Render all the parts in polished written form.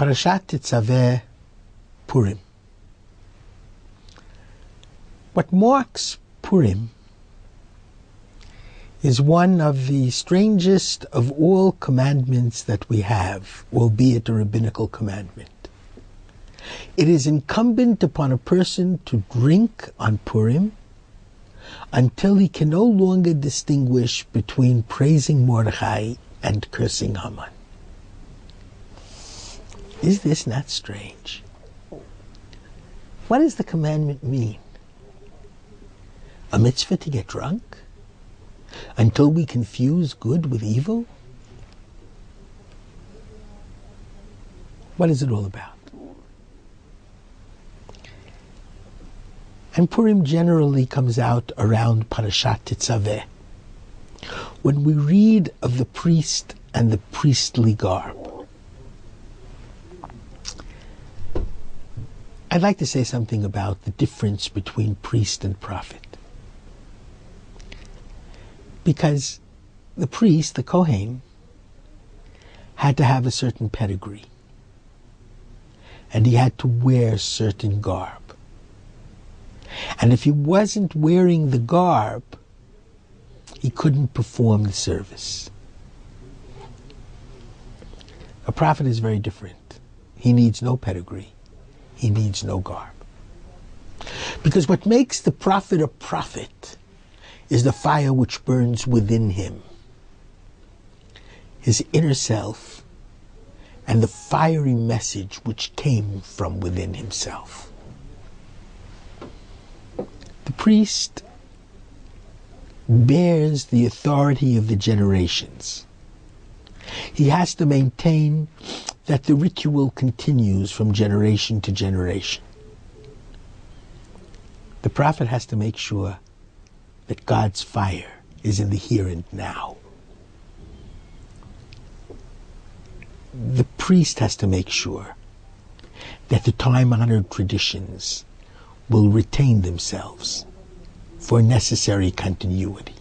Parashat Tetzaveh, Purim. What marks Purim is one of the strangest of all commandments that we have, albeit a rabbinical commandment. It is incumbent upon a person to drink on Purim until he can no longer distinguish between praising Mordechai and cursing Haman. Is this not strange? What does the commandment mean? A mitzvah to get drunk? Until we confuse good with evil? What is it all about? And Purim generally comes out around Parashat Tetzaveh, when we read of the priest and the priestly garb. I'd like to say something about the difference between priest and prophet. Because the priest, the Kohen, had to have a certain pedigree. And he had to wear certain garb. And if he wasn't wearing the garb, he couldn't perform the service. A prophet is very different. He needs no pedigree. He needs no garb. Because what makes the prophet a prophet is the fire which burns within him. His inner self and the fiery message which came from within himself. The priest bears the authority of the generations. He has to maintain that the ritual continues from generation to generation. The prophet has to make sure that God's fire is in the here and now. The priest has to make sure that the time-honored traditions will retain themselves for necessary continuity.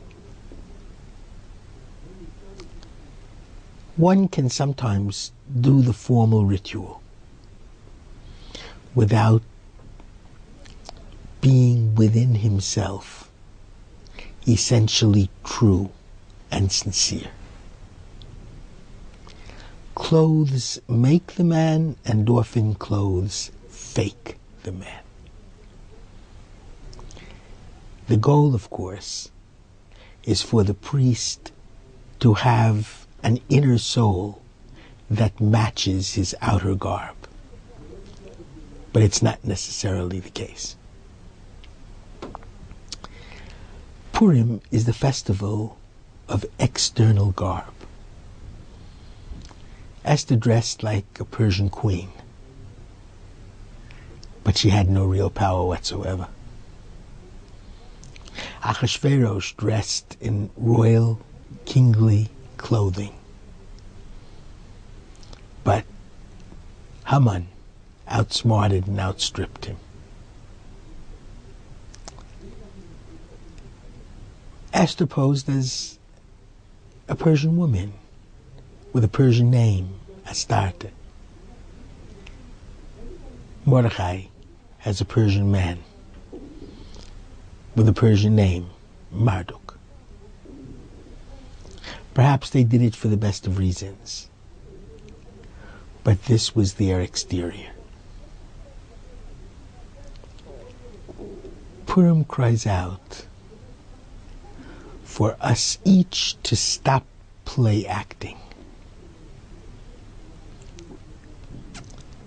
One can sometimes do the formal ritual without being within himself essentially true and sincere. Clothes make the man, and often clothes fake the man. The goal, of course, is for the priest to have an inner soul that matches his outer garb. But it's not necessarily the case. Purim is the festival of external garb. Esther dressed like a Persian queen, but she had no real power whatsoever. Achashverosh dressed in royal, kingly clothing. But Haman outsmarted and outstripped him. Esther posed as a Persian woman with a Persian name, Astarte. Mordechai has a Persian man with a Persian name, Marduk. Perhaps they did it for the best of reasons, but this was their exterior. Purim cries out for us each to stop play acting.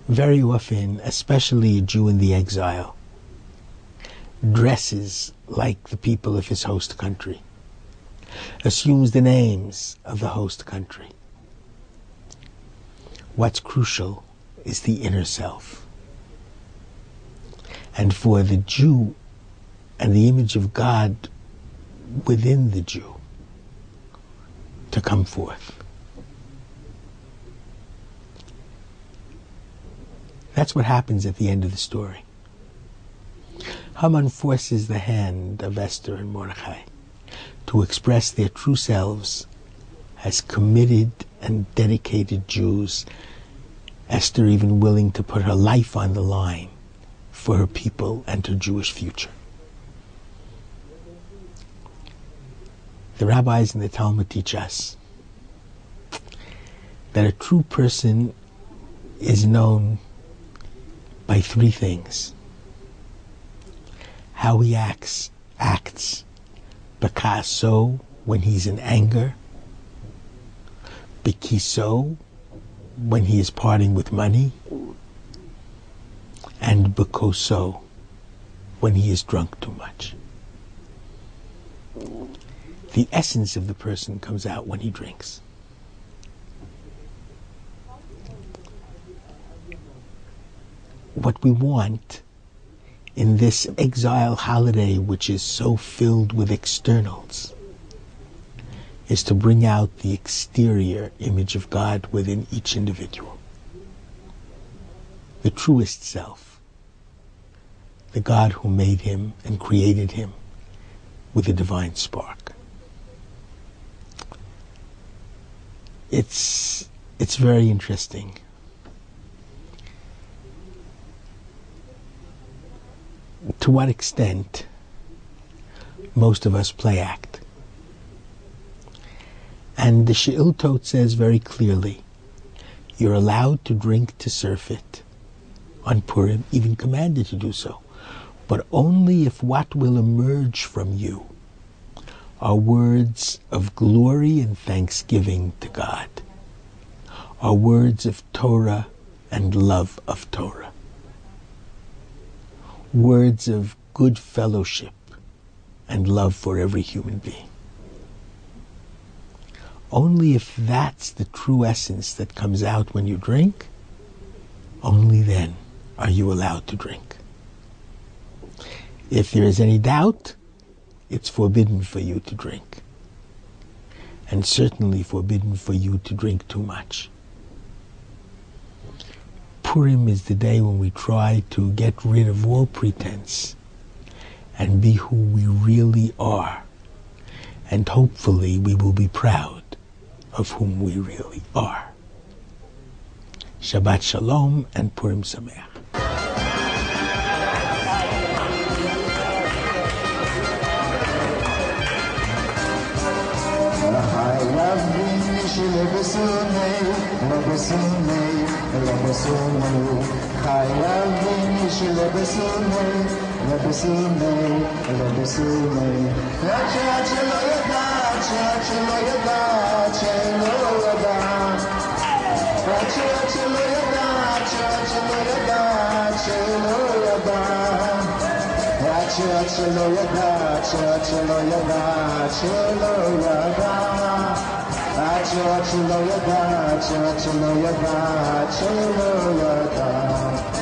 Very often, especially a Jew in the exile, dresses like the people of his host country, assumes the names of the host country. What's crucial is the inner self. And for the Jew and the image of God within the Jew to come forth. That's what happens at the end of the story. Haman forces the hand of Esther and Mordechai to express their true selves as committed and dedicated Jews Esther even willing to put her life on the line for her people and her Jewish future. The rabbis and the Talmud teach us that a true person is known by three things: how he acts b'kaso, when he's in anger, b'kiso, when he is parting with money, and b'koso, when he is drunk too much. The essence of the person comes out when he drinks. What we want in this exile holiday, which is so filled with externals, is to bring out the exterior image of God within each individual. The truest self. The God who made him and created him with a divine spark. It's very interesting. To what extent most of us play act. And the She'iltot says very clearly, you're allowed to drink to surfeit on Purim, even commanded to do so, but only if what will emerge from you are words of glory and thanksgiving to God, are words of Torah and love of Torah, words of good fellowship and love for every human being. Only if that's the true essence that comes out when you drink, only then are you allowed to drink. If there is any doubt, it's forbidden for you to drink. And certainly forbidden for you to drink too much. Purim is the day when we try to get rid of all pretense and be who we really are. And hopefully we will be proud of whom we really are. Shabbat Shalom and Purim Sameach. Chelo yada,